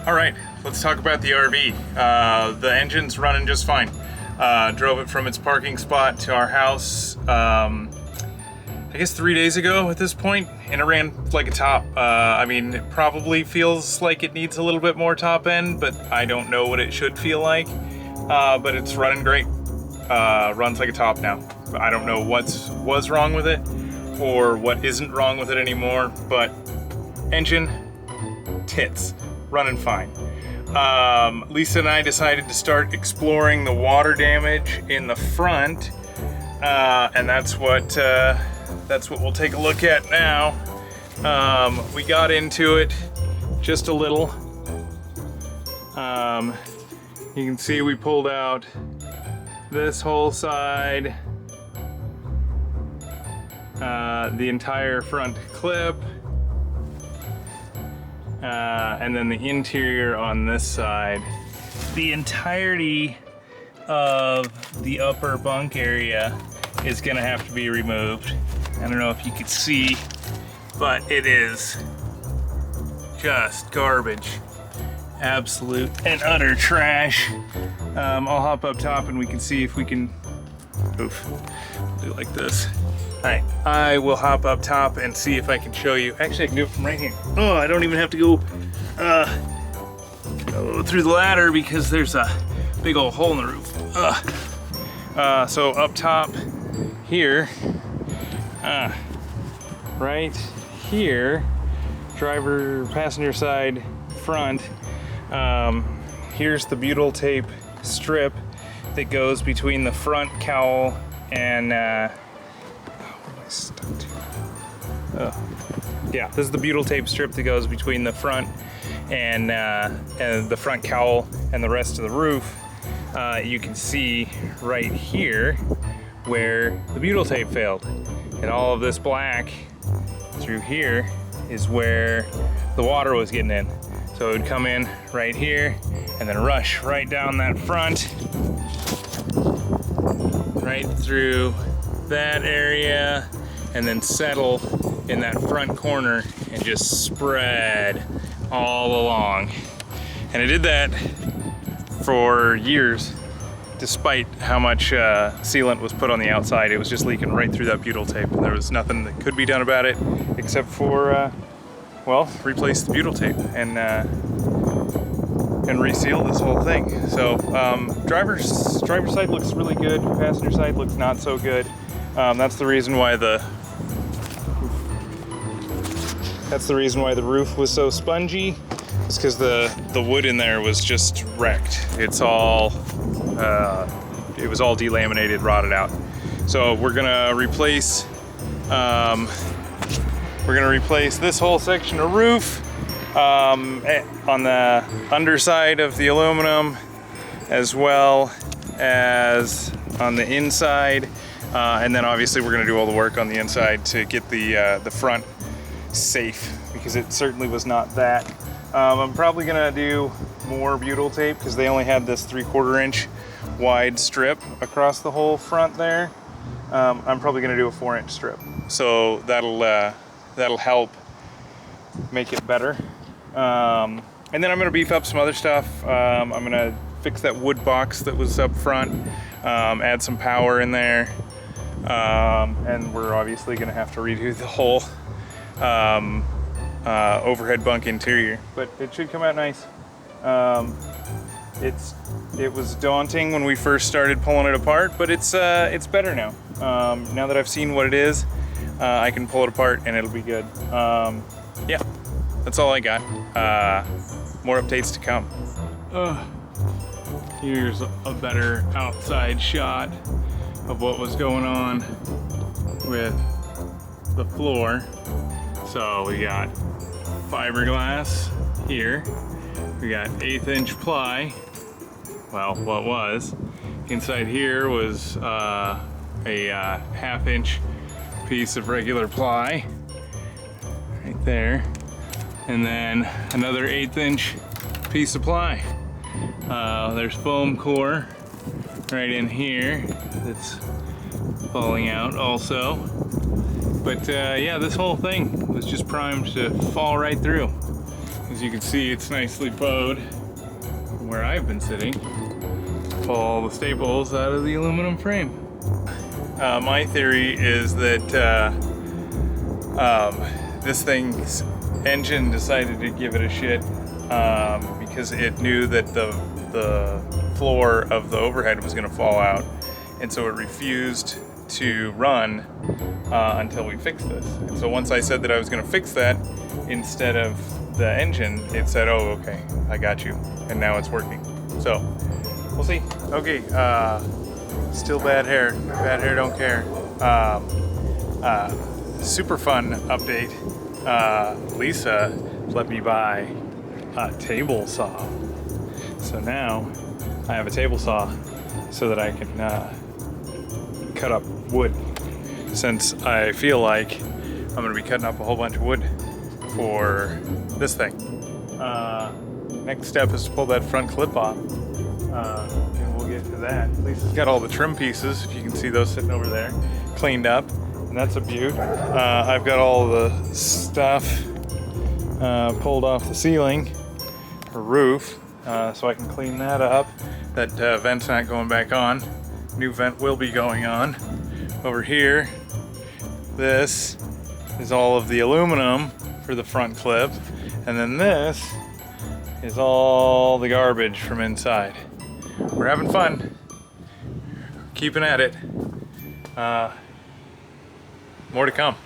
All right, let's talk about the RV. The engine's running just fine. Drove it from its parking spot to our house, I guess 3 days ago at this point, and it ran like a top. I mean, it probably feels like it needs a little bit more top end, but I don't know what it should feel like. But it's running great. Runs like a top now. I don't know what was wrong with it or what isn't wrong with it anymore, but engine, tits. Running fine. Lisa and I decided to start exploring the water damage in the front, and that's what we'll take a look at now. We got into it just a little. You can see we pulled out this whole side, the entire front clip. And then the interior on this side. The entirety of the upper bunk area is gonna have to be removed. I don't know if you could see, but it is just garbage. Absolute and utter trash. I'll hop up top and we can see if we can, oof, do like this. All right, I will hop up top and see if I can show you. Actually, I can do it from right here. Oh, I don't even have to go through the ladder because there's a big old hole in the roof. So up top here, right here, passenger side front, here's the butyl tape strip that goes between the front cowl and yeah, this is the butyl tape strip that goes between the front and the front cowl and the rest of the roof. You can see right here where the butyl tape failed, and all of this black through here is where the water was getting in. So it would come in right here and then rush right down that front, right through that area, and then settle in that front corner and just spread all along. And it did that for years, despite how much sealant was put on the outside. It was just leaking right through that butyl tape. There was nothing that could be done about it except for, well, replace the butyl tape and reseal this whole thing. So driver's side looks really good. Passenger side looks not so good. That's the reason why the roof was so spongy. It's because the wood in there was just wrecked. It's all it was all delaminated, rotted out. So we're gonna replace this whole section of roof on the underside of the aluminum, as well as on the inside. And then obviously we're gonna do all the work on the inside to get the front safe, because it certainly was not that. I'm probably gonna do more butyl tape because they only had this 3/4 inch wide strip across the whole front there. I'm probably gonna do a 4-inch strip. So that'll help make it better. And then I'm gonna beef up some other stuff. I'm gonna fix that wood box that was up front, add some power in there. And we're obviously gonna have to redo the whole overhead bunk interior, but it should come out nice. It was daunting when we first started pulling it apart, but it's better now. Now that I've seen what it is, I can pull it apart and it'll be good. Yeah, that's all I got. More updates to come. Here's a better outside shot of what was going on with the floor. So we got fiberglass here. We got 1/8 inch ply. Well, what was. Inside here was a 1/2 inch piece of regular ply right there. And then another 1/8 inch piece of ply. There's foam core right in here that's falling out also. But yeah, this whole thing was just primed to fall right through. As As you can see, it's nicely bowed from where I've been sitting. Pull all the staples out of the aluminum frame. My theory is that this thing's engine decided to give it a shit because it knew that the floor of the overhead was going to fall out, and so it refused to run until we fixed this. And so once I said that I was going to fix that instead of the engine, it said, "Oh, okay, I got you," and now it's working. So we'll see. Okay, still bad hair. Bad hair don't care. Super fun update. Lisa let me buy a table saw. So now I have a table saw so that I can cut up wood, since I feel like I'm gonna be cutting up a whole bunch of wood for this thing. Next step is to pull that front clip off, and we'll get to that. Lisa's got all the trim pieces, if you can see those sitting over there, cleaned up, and that's a beaut. I've got all the stuff pulled off the ceiling, her roof, so I can clean that up. That vent's not going back on. New vent will be going on. Over here, this is all of the aluminum for the front clip, and then this is all the garbage from inside. We're having fun, keeping at it. More to come.